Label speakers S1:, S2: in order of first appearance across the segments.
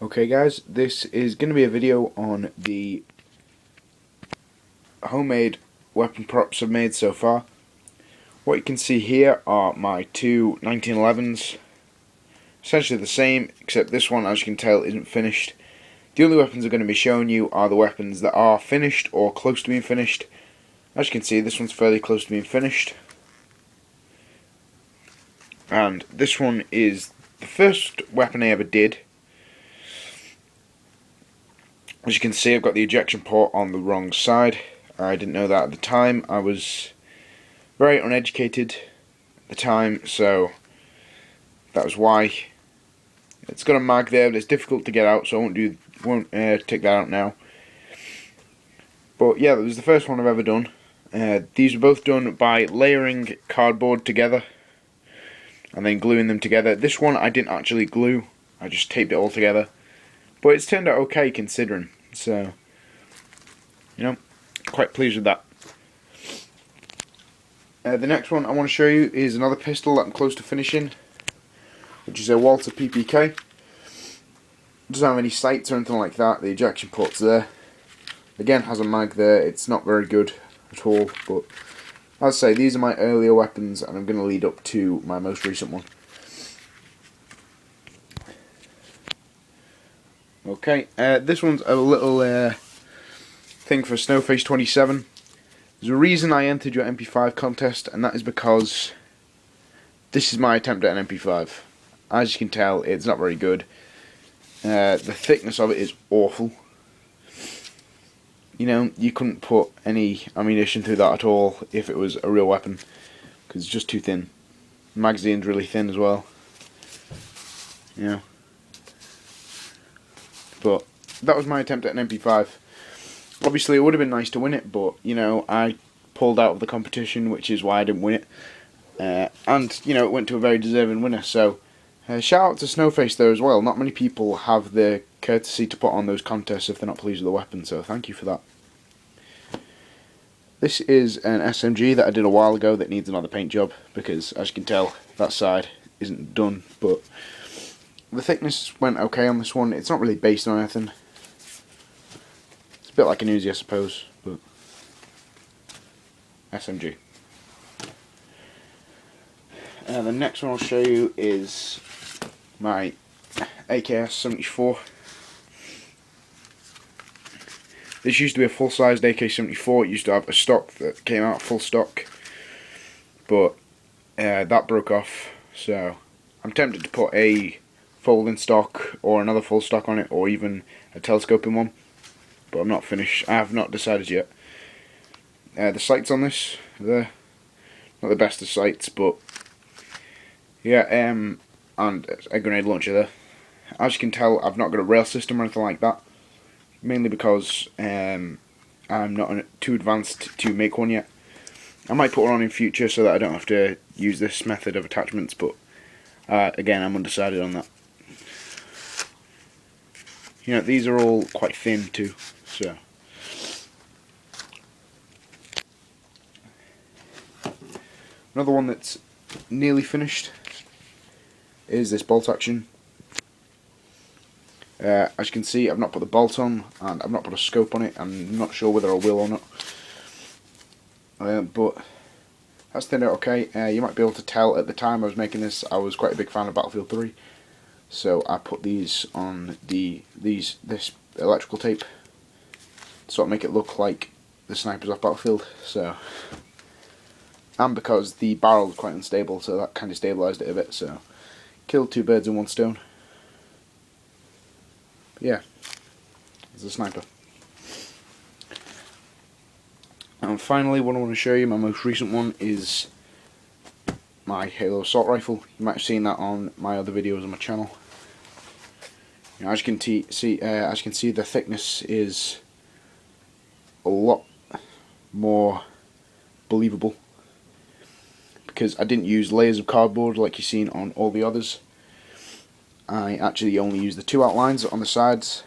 S1: Okay guys, this is going to be a video on the homemade weapon props I've made so far. What you can see here are my two 1911s, essentially the same, except this one, as you can tell, isn't finished. The only weapons I'm going to be showing you are the weapons that are finished or close to being finished. As you can see, this one's fairly close to being finished. And this one is the first weapon I ever did. As you can see, I've got the ejection port on the wrong side. I didn't know that at the time. I was very uneducated at the time, so that was why. It's got a mag there, but it's difficult to get out, so I won't take that out now. But yeah, that was the first one I've ever done. These were both done by layering cardboard together and then gluing them together. This one I didn't actually glue, I just taped it all together. But it's turned out okay considering, so, you know, quite pleased with that. The next one I want to show you is another pistol that I'm close to finishing, which is a Walther PPK. It doesn't have any sights or anything like that, the ejection port's there. Again, has a mag there, it's not very good at all, but as I say, these are my earlier weapons and I'm going to lead up to my most recent one. Okay, this one's a little thing for Snowface 27. There's a reason I entered your MP5 contest, and that is because this is my attempt at an MP5. As you can tell, it's not very good. The thickness of it is awful. You know, you couldn't put any ammunition through that at all if it was a real weapon, because it's just too thin. The magazine's really thin as well. You know. But that was my attempt at an MP5. Obviously, it would have been nice to win it, but, you know, I pulled out of the competition, which is why I didn't win it. And, you know, it went to a very deserving winner. So, shout out to Snowface there as well. Not many people have the courtesy to put on those contests if they're not pleased with the weapon, so thank you for that. This is an SMG that I did a while ago that needs another paint job, because, as you can tell, that side isn't done, but the thickness went okay on this one. It's not really based on anything. It's a bit like an Uzi, I suppose, but SMG. The next one I'll show you is my AK-74. This used to be a full-sized AK-74. It used to have a stock that came out full stock, but that broke off. So I'm tempted to put a folding stock or another full stock on it, or even a telescoping one, but I'm not finished. I have not decided yet. The sights on this, they're not the best of sights, but yeah, and a grenade launcher there. As you can tell, I've not got a rail system or anything like that, mainly because I'm not too advanced to make one yet. I might put one on in future so that I don't have to use this method of attachments, but again, I'm undecided on that. You know, these are all quite thin too, so. Another one that's nearly finished is this bolt action. As you can see, I've not put the bolt on, and I've not put a scope on it. I'm not sure whether I will or not. But that's turned out okay. You might be able to tell at the time I was making this, I was quite a big fan of Battlefield 3. So I put these on this electrical tape to sort of make it look like the snipers off Battlefield. So, and because the barrel was quite unstable, so that kind of stabilised it a bit. So killed two birds in one stone. But yeah, it's a sniper. And finally, what I want to show you, my most recent one, is my Halo assault rifle. You might have seen that on my other videos on my channel. You know, as you can see, the thickness is a lot more believable because I didn't use layers of cardboard like you've seen on all the others. I actually only used the two outlines on the sides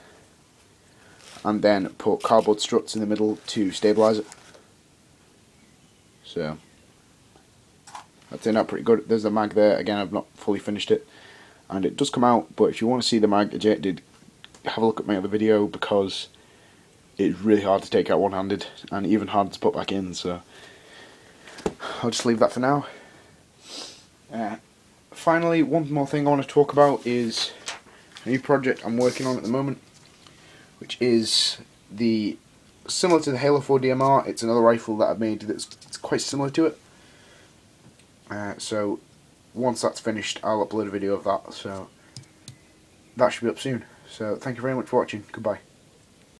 S1: and then put cardboard struts in the middle to stabilise it. So that turned out pretty good. There's the mag there. Again, I've not fully finished it, and it does come out, but if you want to see the mag ejected have a look at my other video, because it's really hard to take out one-handed and even harder to put back in, so I'll just leave that for now. Finally, one more thing I want to talk about is a new project I'm working on at the moment, which is similar to the Halo 4 DMR. It's another rifle that I've made that's quite similar to it. So once that's finished, I'll upload a video of that, so that should be up soon. So thank you very much for watching. Goodbye.